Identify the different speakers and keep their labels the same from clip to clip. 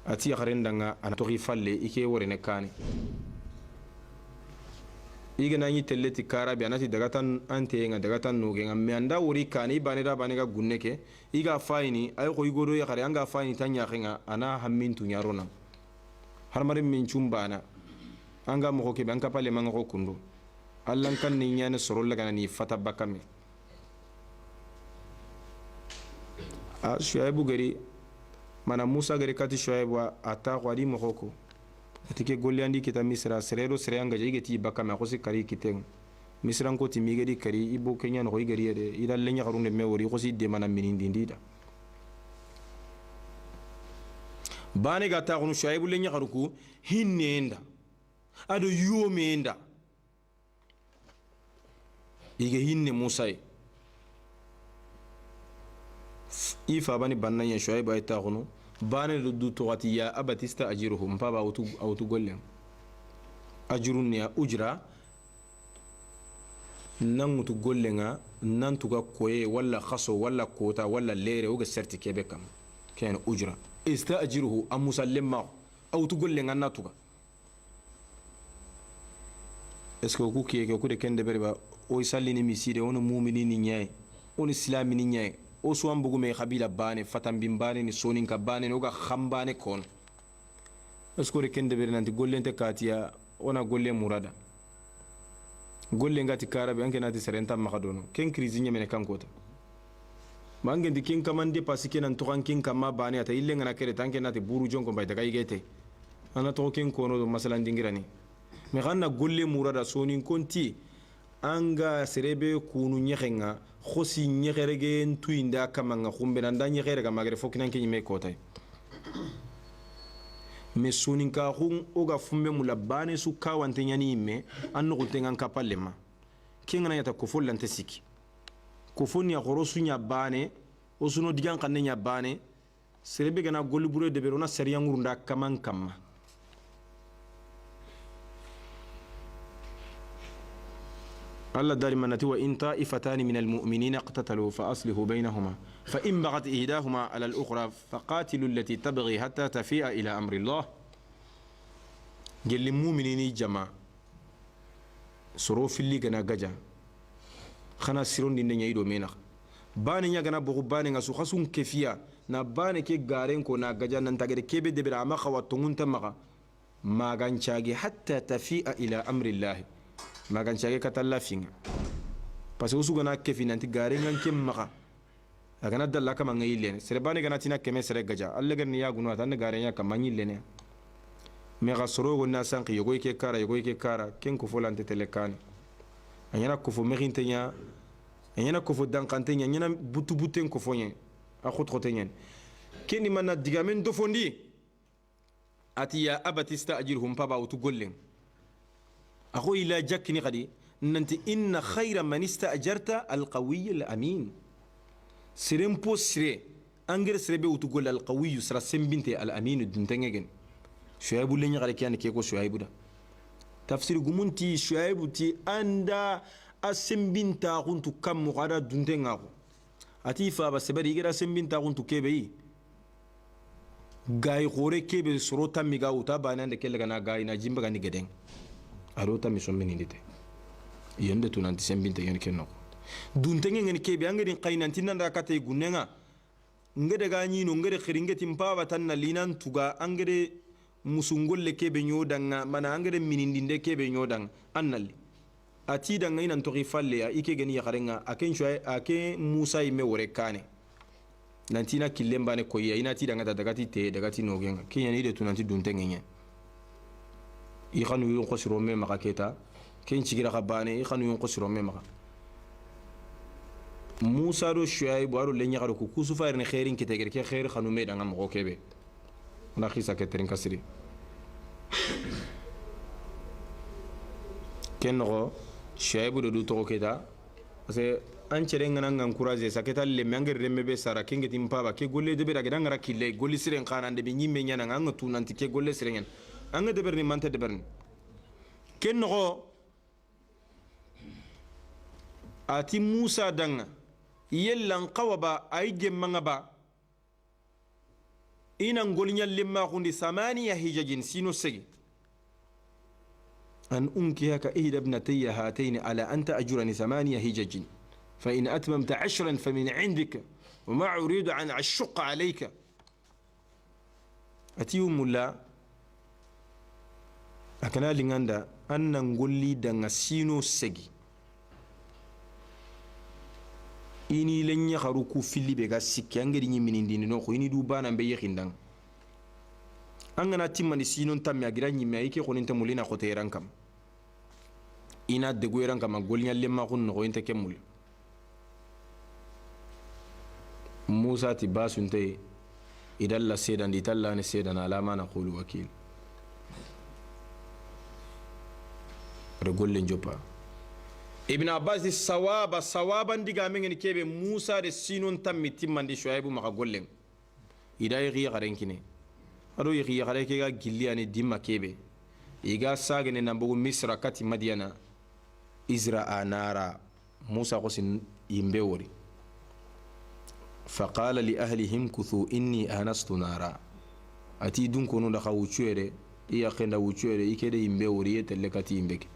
Speaker 1: ati yakharendanga anatori falle ike worene kane igana yi telleti karabi anati dagatan ante nga dagatan nuge nga me anda wori kane bane da bane ga gunneke iga fayni ay ko igoro yakhare anga fayni tanya nga ana hammintu nyarona harmare min chumbana anga mo ke banka pale manga ko kundu allan kan ni nyane sorolla kana ni fata bakame a Shuaibu gari mana Musa gari kati Shuaibu ata kwadi mokoko atike golyandi kita Misra serero seranga jige ti bakame ko se kari kiteng Misra ko ti migedi kari ibo kenya no gari yede ida lenya karunde mewori ko si de mana minindi ndida bane ga ta ko Shuaibu lenya karuku hinnenda ado yomenda ige hinne Musa ifa bani banna ya Shuaibu ay ta kono bane du tawati ya abatista ajiruhum baba autu gollem ajrun ya ujra nan mutu gollenga nan tuga koye wala khaso wala kota wala lere o ga serti kebe kam ken ujra istaajiruhu am musallima autu gollenga natuga est ce que ku kiye ko de kende berba o sallini miside on mu'mini ni nyaay on islami ni nyaay o suwan bugu me khabila bane fatan bimbane ni sonin ka bane no ga khambane kon est ce que de kende berba nanti gollente katiya ona golle murada golle ngati karabe anke nati serenta makadono ken krizi nyemene kankota mangen di ken kamande pasike nan to ken kama bane ata ille ngana kere tanke nati buru jonko bay daga yigete ana to ken kono do masalan dingirani me ganna golle murada sonin konti anga serebe kunu nyexenga khosi nyexerege ntuinda kamanga khumbe nanda nyexerega magere fokinan ke nyime kotay me sonin ka khun oga fumbe mulabane su kawante nyani me anno kutengan kapalema kengana yata ko follante siki ko fonni ya khorosu nya bane osuno digan kanne nya bane serebe gana golli bure de berona seriya ngurunda kaman kamma الله دائما نتي وإن طائفتان من المؤمنين اقتتلوا فأصلحوا بينهما فإن بغت إحداهما على الأخرى فقاتلوا التي تبغي حتى تفيء إلى أمر الله جل المؤمنين جماعة سروف اللي كنا جا خنا سيرون دين يعيدوا منها باني يجنا بقو باني نسو خسون كفيا نباني كي غارين كنا جا ننتظر كيف دبر عما خواتون تمغا ما غنشاجي حتى تفيء إلى أمر الله ما كان شيء كتلا فينا بس هو سوغنا كيف ننتي غارين عن كم مغا أكنا دللا كم عنيلين سرباني كنا تينا كم سرق جا الله كنا يا غنوا تان غارين يا كم عنيلين مغا سرو غنا سانك يقوي كي كارا كين كفول أنت تلكاني أنا كفو مغين تيا أنا كفو دان كانتيا أنا بوتين كفوين أخذ خطين كني منا دعامين دفندي أتيا أبتستا أجرهم بابا وتقولين أخو إلى جاكني غدي ننتي إن خير من استأجرت القوي الأمين سرين بوسري أنجر سربي وتقول القوي سر سمبنتي الأمين الدنتنجن شعيب اللي نغري كان كيكو شعيب ده تفسير جمونتي شعيب تي أندا السمبنتا كنت كم مقارا دنتنجاو أتيفا بس بدي يجرا سمبنتا كنت كبي غاي غوري كبي سروتا ميغاو تابا نندك اللي كنا غاي نجيم بغاني جدين arota mi sommi nindite yende tunanti sembinte yen kenno duntenge ngeni kebe angedi qaynanti nanda kate gunenga ngede ga nyino ngede khiringeti mpaba tan linan tuga angede musungolle kebe nyodanga mana angede minindinde kebe nyodang annali ati danga ina ntori falle ya ike geni yakarenga aken shwa ake Musa ime wore kane nantina kilembane koya ina ti danga dagati te dagati nogenga kenya ide tunanti duntenge nyen يخانو ينقصروا مما كيتا كين تشيغرا خباني يخانو ينقصروا مما موسى رو شعيب وارو لنيا غارو كوسو فايرن خيرين كيتغير كي خير خانو ميدا ngam ko kebe na khisa ketrin kasri kenno شعيب do to keta ase an chere ngana ngam courage saketa le mangere remme be sara kengeti mpaba ke golle de be daga ngara kille golli siren khana de be nyimme nyana ngam tunanti ke golle siren anga deberni mante deberni ken no ati Musa danga yellan qawaba ay jemmanga ba ina ngolinya lemma kundi samaniya hijajin sino segi أن أنكهك إحدى ابنتي هاتين على أن تأجرني 8 هجج فإن أتممت 10 فمن عندك وما أريد أن أشق عليك أتيهم الله أكنا لنغندا أن نقول لي دنغسينو سجي إني لن يخروكو في اللي بغا سكي أنجري من دين نوخو إني دوبانا بيخين دنغ angana timmani sinon tammi agira ñimme ay ke xoninta mulina xoteeran kam ina degoyeran kama golñallenma xun noxoyinte ke mul musa ti basunte idalla sedandi itallane sedana alama naqulu wakil ade gollen joppa ibn abbas di sawaban diga mengeni kebe musa de sinon tammi timmandi shoaibu maxa gollen ida yi xarenkine ado yi xare ke ga gilli ani dimma kebe iga sagene nambugu misra kati madiana izra anara musa qosin yimbe wori faqala li ahlihim kuthu inni anastu nara ati dun kono da khawuchere iya khenda wuchere ikede yimbe wori yetelle kati yimbeke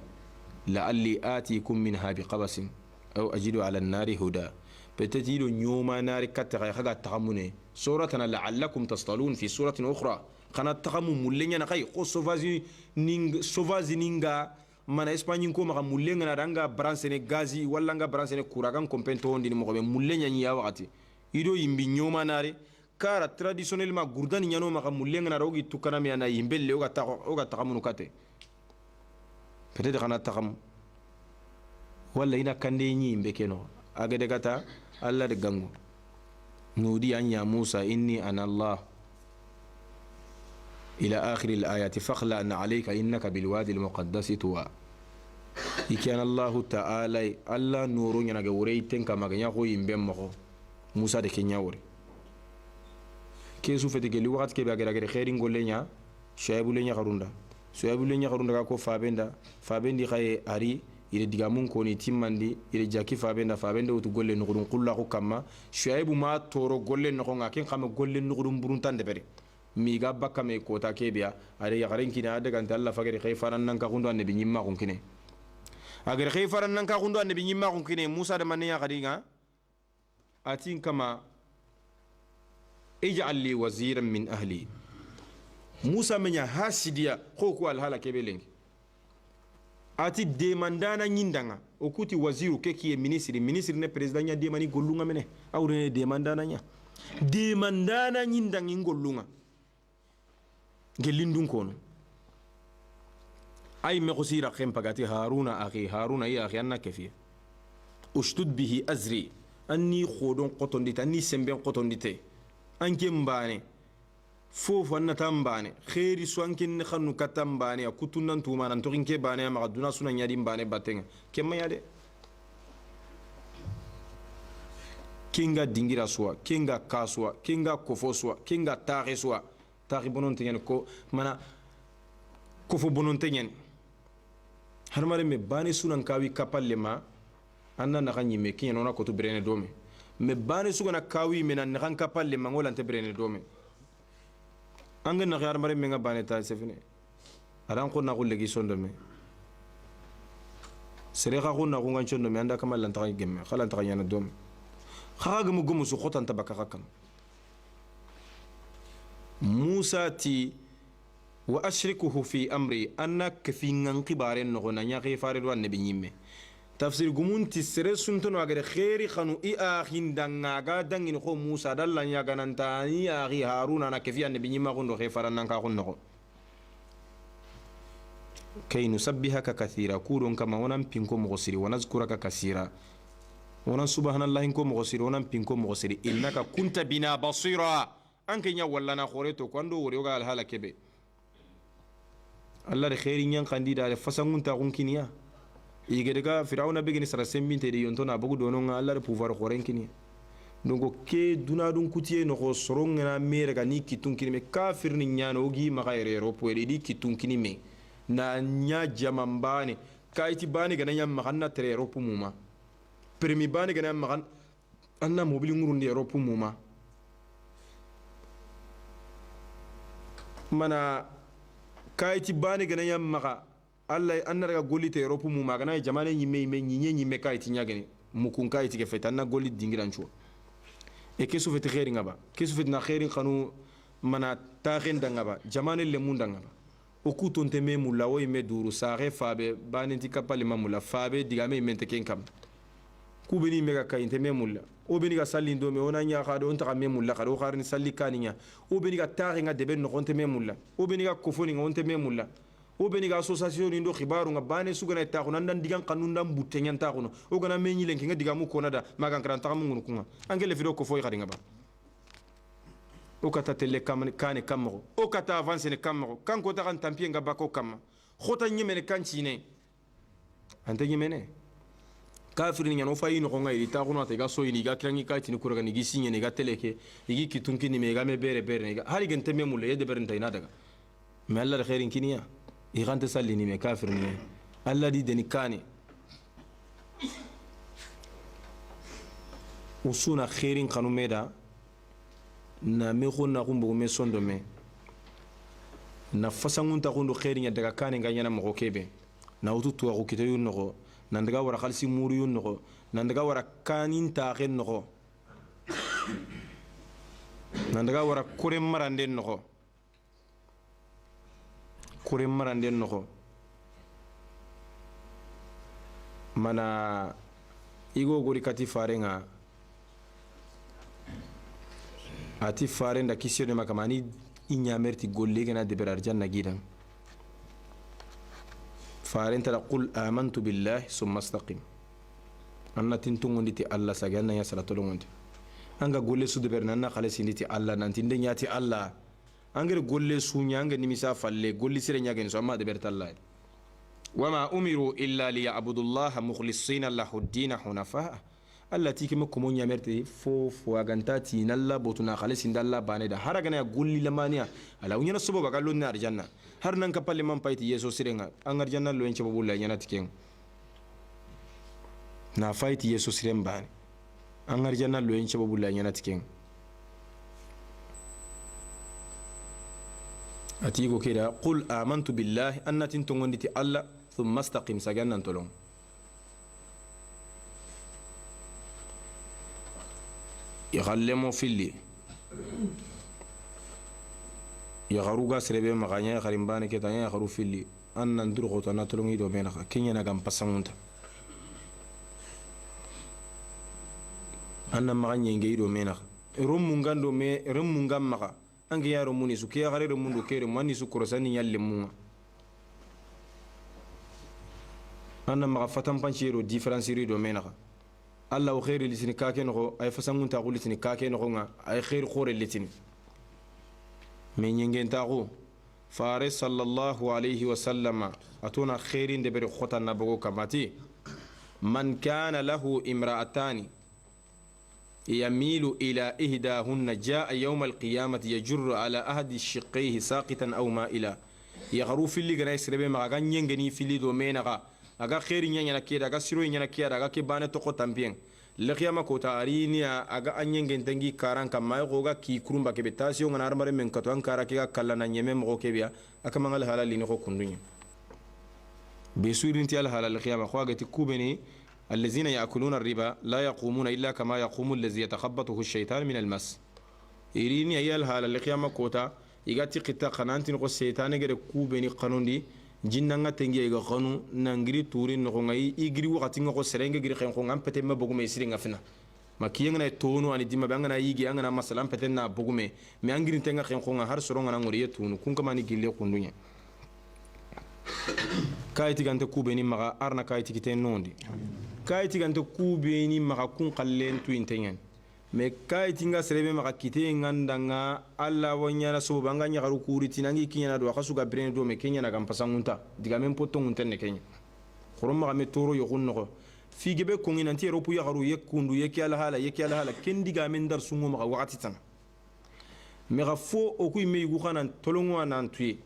Speaker 1: la'alli atikum minha biqabasin aw ajidu ala an-nari huda peut-être ido nyoma nari katta khaga tahamune suratana la'allakum tastalun fi suratin ukhra kana tahamu mullenya na kay ko sauvage ninga mana espagne ko maka mullenga na ranga bransene gazi walla nga bransene kuragan kompento ndini mo be mullenya nya wakati ido yimbi nyoma nari kara traditionnellement gurdani nyano maka mullenga na rogi tukana mi ana yimbelle o ga tahamu kate peut-être kana tahamu walla ina kande nyi yimbe keno agade kata alla de gango nudi anya musa inni ana allah إلى آخر الآيات فاخلع عليك إنك بالوادي المقدس طوى إكان الله تعالى الله نور ينغوري تنكا مغنيا خو يمبم مخو موسى دي كنياوري كيسو فتيكي لوقت كي باغي خيرين غولينيا شايبو لينيا خروندا كو فابندي خاي اري ire digamun koni timmandi ire jaki fabenda utu golle nugurun qulla ko kamma shuaibu ma toro golle no nga ken xame golle nugurun buruntan de bere mi ga bakka me kota kebiya are ya garen kina daga nta Allah fagari khayfaran nan ka hundo annabi nyimma kun kine agar khayfaran nan ka hundo annabi nyimma kun kine Musa da man ya khadinga atin kama ij'al li waziran min ahli Musa menya hasidiya ko alhala kebelengi ati demandana nyindanga okuti waziru ke kiye ministre ne president nya demani gollunga mene awre demandana nyindanga ngollunga gelindun kono ay me khosira khem pagati haruna ya akhi anna kafiya ustud bihi azri anni khodon qotondita anni semben qotondite anke mbane fofu anna tambane khairi swankin khanu katambane akutunan tuma nan to kinke bane ma duna sunan yadi mbane batenga kemma yade kinga dingira suwa kinga kaswa kinga kofoswa kinga tariswa tari bonon tenyen ko mana kofo bonon tenyen harmare me bane sunan kawi kapalle ma anna na ganyi me kinyen ona ko to brene dome me bane sugana kawi me nan kan kapalle ma ngolan te brene dome anga na khar mare me nga bane ta sefine aran ko na ko legi sondo me sere kha ko na ko ngan chondo me anda kamal lan ta gemme khala ta yana dom khaga mu gumu su khotan tabaka khakam musa ti wa ashrikuhu fi amri annak fi ngan qibaren no na nya khifare do annabi nyimme tafsir gumunti sere suntono agade khairi khanu i akhin danga ga dangin ko musa dallan ya gananta ni akhi haruna na kefi annabi nyima ko ndo khifaran nan ka ko no kay nusabbihaka kathira kurun kama wonan pinko mo siri wanazkuraka kasira wonan subhanallahi ko mo siri wonan pinko mo siri innaka kunta bina basira anke nya wallana khoreto kwando wori ga al halakebe allah de khairi nyan kandida de fasangunta kunkiniya igedega firawna begini sara sembinte de yontona bugu donon Allah de pouvoir khorenkini donc ke duna dun kutiye no ko soronga mere ga ni kitunkini me kafir ni nyano gi magayre ropo e di kitunkini me na nya jamambane kayti bani ga nyam maganna tere ropo muma permi bani ga nyam magan anna mobili ngurundi ropo muma mana kayti bane gana yam maka Allah an daga golli te Europe mu magana jamane nyimme nyimme kayti nyagani mukun kayti ke feta na golli dingiran chuo e ke su fete khairi ngaba ke su fete na khairi khanu mana taxen dangaba jamane le mun dangaba o ku tonte me mulla o me duru saxe fabe banenti kapale mamula fabe digame mente ken kam ku beni mega kayinte me mulla o beni ga salli ndo me ona nya khado on ta me mulla khado kharni salli kaninya o beni ga taxi nga debe no konte me mulla o beni ga kofoni nga onte me mulla o beni ga association ndo khibaru nga bane sugana ta ko nan digan kanun dam butte nyanta ko no o gana me nyi lenki nga digamu ko nada magan kran ta mun kunga angele fido ko foy khadinga ba o kata tele kam kane kamro o kata avance ne kamro kan ko ta kan tampie nga bako kam khota nyemene kan chine ante nyemene kafiri nyano fayi no ngai ta kuno ta ga so yini ga krangi ka tini kuraga ni gisinye ne ga teleke igi kitunki ni me ga me bere ne ga hari gente me mulle yede beren tayna daga me Allah khairin kiniya i gante salli ni me kafir ni Allah di deni kane usuna khairin kanu meda na me khonna kumbo me sondo me na fasangun ta kundo khairin ya daga kane ga nyana mo kebe na ututu wa kito yun no nandaga wara khalsi muru yun no nandaga wara kanin ta khen no nandaga wara kurem marande no kurem marande no mana igo gori kati farenga ati farenda kisiyone makamani inyamerti golle gena de berar janna gidan فارنت قل آمنت بالله ثم استقم أنا تنتونغندي الله سجلنا يا سلطلونغندي أنغا قول سود برنانا خالص ندي الله نانتين ياتي الله أنغر قول سونيا أنغ نمسا فلي قول سيرنيا جن سما دبرت الله وما أمروا إلا ليعبدوا الله مخلصين له الدين حنفاء الله تيكي مكمون يمرتي فو أغانتاتي نلا بوتنا خالص ند الله باندا هرغنا قول لمانيا على ونينا سبب قالوا نار جنة har nan ka palle man payti yeso sirenga an arjanna lo enche babulla nyana tiken na fayti yeso siren bani an arjanna lo enche babulla nyana tiken atigo keda qul amantu billahi annatin tongonditi alla thumma istaqim sagannan tolong يغلمو فيلي يغروغا سربي مغانيا خريمباني كتانيا يغرو فيلي أن ندور غوتانا تلوني دو بينخا كينيا نغام باسامونتا أن مغانيا نجي دو مينخا رمونغان دو مي رمونغان مغا أنجي يا رموني سو كيا غري رموندو كيري ماني سو كورساني يالمونغا أن مغا فتام بانشيرو ديفرانسيري دو مينخا الله خير لسني كاكي نغو أي فسامونتا غو لسني كاكي نغو أي خير خور لسني من ينجن تاغو فارس صلى الله عليه وسلم أتونا خيرين دبر خطا نبغو كماتي من كان له امرأتان يميل إلى إهداهن جاء يوم القيامة يجر على أحد الشقيه ساقطا أو مائلا يغرو في اللي غنا يسربي ما غان ينغني في اللي دومينغا أغا خيرين ينغنا كيدا أغا سيروين ينغنا كيدا أغا كيبانة توقو تنبين لقيامة كوتا أرينيا أغا أنينغن تنجي كاران كما يغوغا كي كرومبا كبتاسي وغن أرمار من كتوان كارا كيغا كالانا نيمي مغو كيبيا أكما نغال حالا لينغو كندوني بسورين تيال حالا لقيامة خواغتي كوبني الذين يأكلون الربا لا يقومون إلا كما يقوم الذي يتخبطه الشيطان من المس إرينيا يال حالا لقيامة كوتا إغاتي قتا قنانتين قو الشيطان غير كوبني قانون دي jinnanga tengi ga khanu nangiri turi no ngai igiri wakati ngo serenge giri khen ko ngam pete ma bogume siringa fina makiyenga na tonu ani dima banga na yigi anga na masalam pete na bogume me angiri tenga khen ko har soronga na ngori tunu kun kama ni gille kundunya kayti gante kubeni maga arna kayti kiten nondi kayti gante kubeni maga kun qallen tu intengen me kayti nga serebe maga kite ngandanga alla wonyana so banga nya garu kuri tinangi kinyana do akasu ga brene do me kenya na gampasangunta diga men poton tenne kenya khorom maga me toro yo gunno fige be ko nginanti europe ya garu yekundu yeki ala hala ken diga men dar sungo maga wakati tan me ga fo o kuy me yugo xanan tolongo nan tuye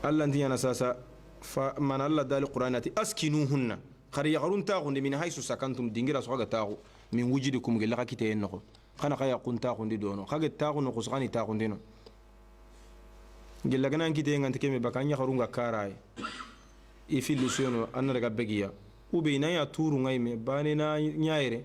Speaker 1: alla ndiyana sasa fa man alla dal qur'anati askinuhunna خري يغرون تاغو من حيث سكنتم دينغرا سوغا تاغو من وجدكم غلا كيتي نخو kana kaya kunta kundi dono kage ta kuno kusani ta kundino gella gana ngite ngante keme bakanya kharunga karai ifillu sono anna daga begiya ube ina ya turu ngai me bane na nyaire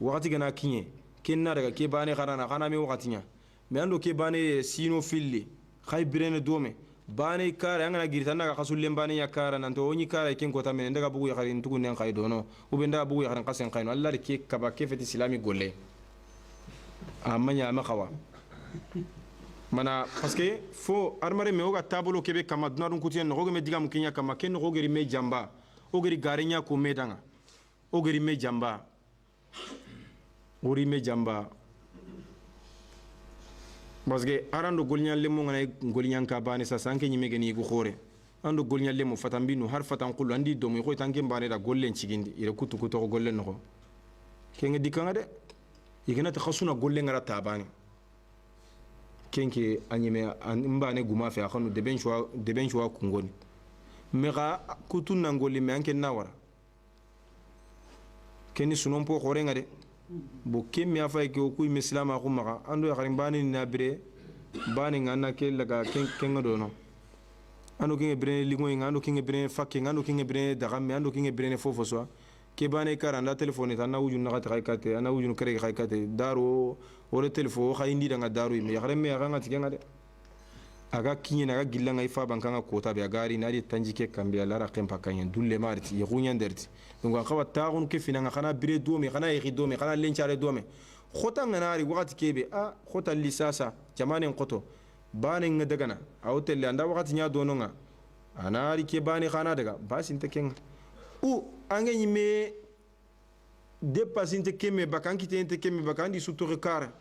Speaker 1: wakati gana kinye kenna daga ke bane kharana kana me wakati nya me ando ke bane sino filli khay birene dome bane kara ngana girta naga khasulle bane ya kara nanto onyi kara ken ko tamene daga bugu ya kharin tugu nen khay dono ube nda bugu ya kharin qasen khayno allah ke kaba ke feti islami golle amanya ma khawa mana parce que fo armare me oga tabolo kebe kama dunarun kutien no me diga mukinya kama ken no geri me jamba ogeri garenya ko medanga ogeri me jamba ori me jamba parce que arando golnya lemo ngana golnya ka bani sa sanke nyime geni go khore ando golnya lemo fatambinu har fatan qulu andi do mo ko tanke bani da gollen cigindi ire kutu kutu ko gollen no kenga dikanga de igena ta khasuna gollen ngara tabani kenke anyime mbane guma fe akhanu de ben choix kungoni mega kutu nangoli me anke nawara keni sunon po khore ngade bo kemi afa ke ku mislama ko maka ando ya kharim bani na bire bani ngana ke laga kenga do no ando kinge bire lingo ngano kinge bire fakke ngano kinge bire daga me ando kinge bire fofo so ke bani karanda telephone ta na wujun na ta kate ana wujun kare kate daro wala telefo khayindi danga daru me yakhare me yaga ngati kenga de aga kinye naga gillanga ifa bankanga kota be agari nadi tanjike kambe lara kempa kanya dulle marti yegunya nderti donc akawa tagun ke finanga khana bire dome khana yegi dome khana lenchare dome khota nganari wakati kebe a khota lisasa jamane ngoto bane ngadagana awtelle anda wakati nya dononga anari ke bane khana daga basinte kenga u ange nyime depasinte keme bakanki tente keme bakandi sutore kara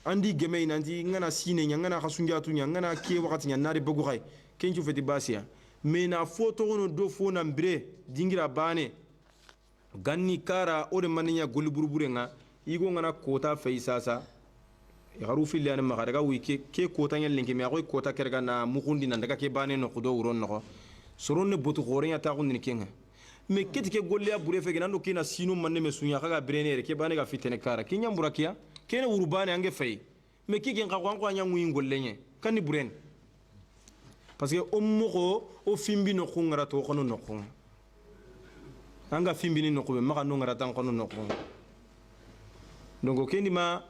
Speaker 1: andi geme nanti ngana sine ngana khasunjatu ngana ke wakati nari bogu khay kenju feti basia me na foto no do fona mbre dingira bane ganni kara ore maninya goli burbure nga igo ngana kota feisasa yaru fili an magaraga wike ke kota nyal linki me akoy kota kerga na mukundi nan daga ke bane no kudo uron no soron ne botu gore nya ta kundi kenga me keti ke golle ya bure fe ganando kina sino manne me sunya kaga brenere ke bane ga fitene kara kinya mburakia kene urbane ange fay me ki gen kakwan kwa nyangu ngolle nye kani buren parce que o moko o fimbi no khungara to kono no khung anga fimbi ni no ko be maka no ngara tan kono no khung donc kendi ma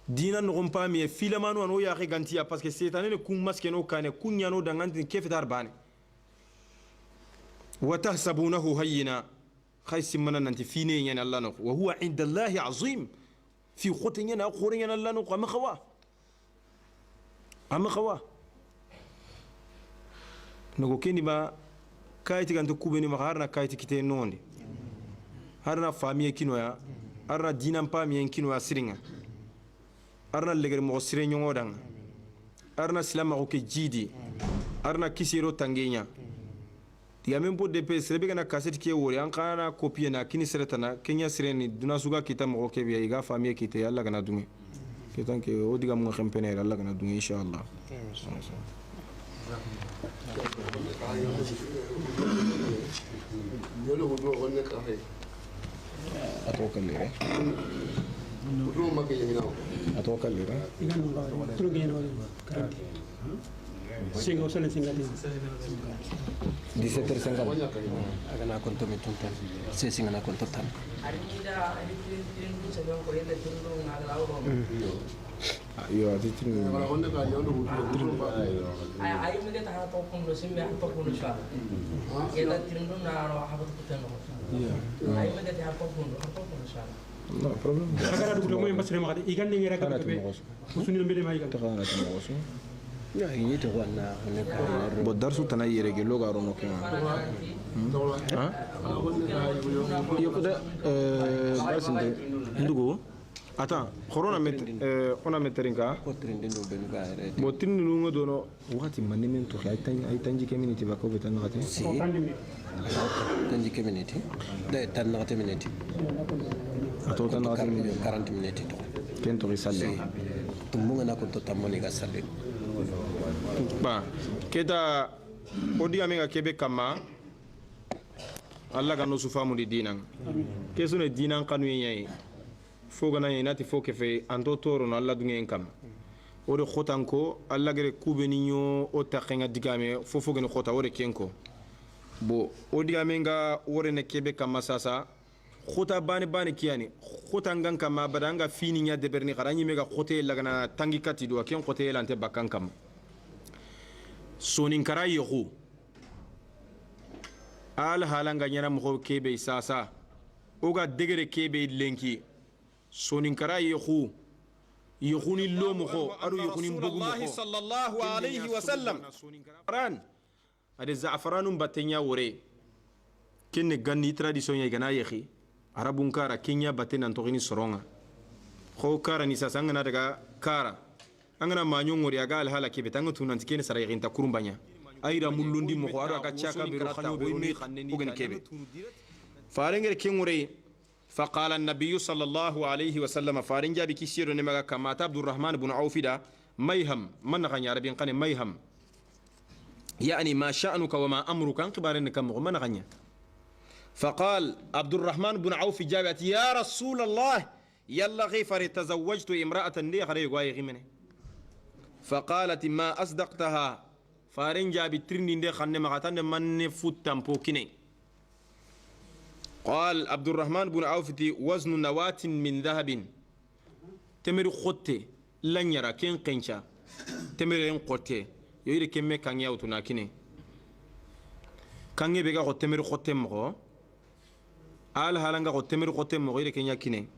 Speaker 1: dina no kompa mi filamano no ya gantia parce que c'est année kum maske no kane kunya no danganti kefetar bane wa tahsabunahu hayyina khaysim manan anti fine nyane allah no wa huwa inda allah azim في خوتين أنا أخورين أنا لا نقع مخوا أما خوا نقول كني ما كايتي كان تكوبني ما هارنا كايتي كتير نوندي هارنا فامي كينويا هارنا دينام فامي كينويا سرينga هارنا لغير مغسرين يومودان هارنا سلام أوكي جيدي هارنا كيسيرو تانجينيا ya même pour DP serebe kana cassette ke wori an kana copie na kini seretana kenya sireni duna suga kita mo ke biya iga famille kite yalla kana dungi kitan ke o diga mo xempene yalla kana dungi inshallah yolo go do wonne ka hay atokallire do ma ke yina atokallire iganu ba trugeno karate singo sone singati 17h50 agana konto metuntan se singana konto tan yo ati wala honde ka yondo ay me ta ha to kondo simbe ha to kondo sha yeda tirindo na ro ha to kutenno ay me ta ha to kondo sha no problem agara du mo masre ma gadi igande ngira ka be musuni mbede ma igande ta na mo so ya yito wana honeka bo darsu tanayere ge loga rono ke ha yo kuda basinde ndugo ata corona met ona meteringa ko trinde ndo benu ga re bo tinnu ngo dono wakati manne men to ay tanji community ba ko be tan ngati si tanji community de tan ngati community ato tan ngati 40 minutes to kento risalle tumunga na ko to tamoni ga salle ba keda odiga menga kebe kama Allah ga no sufamu di dinan ke sune dinan kanu yayi fogana inati fo kefe anto toro no alla dungen kam o de khotan ko alla gere kubeni nyo o takenga digame fo fogene khota o de kenko bo o digame nga wore ne kebe kam masasa khota bani bani kiyani khota ngan kam badanga fini nya de berni garani mega khote lagana tangi kati do ken khote lante bakkan kam sonin kara yehu al halanga nyana mo kebe sasa oga degere kebe lenki sonin kara yehu yehuni lomo ko adu yehuni bogu mo
Speaker 2: sallallahu alayhi wa sallam
Speaker 1: ran ade za'faranum batenya wore kenne ganni tradition ya gana yehi arabun kara kenya batena ntogini soronga ko kara ni sasa ngana daga kara angana manyo ngori aga al hala kebe tangu tunan tikene sara yehin ta kurumbanya ayra mullundi mo ko adu aga chaka be khanyo be ni ogen kebe farengere kengure فقال النبي صلى الله عليه وسلم فارنجا بكسير نمغا كما عبد الرحمن بن عوف دا ميهم من غني عربي قال ميهم يعني ما شأنك وما أمرك انقبارن كم من غني فقال عبد الرحمن بن عوف جابت يا رسول الله يلا غفر تزوجت امرأة لي غري غاي غمنه فقالت ما أصدقتها فارنجا بترني دي خن مغاتن من فوتام بوكيني قال عبد الرحمن بن عوف وزن نواة من ذهب تمر خوتي لن يرى كين قنشا تمر خوتي يري كمي كان ياوتنا كيني كان يبقى تمر خوتي مغو آل هالانغا تمر خوتي مغو يري كين يا كيني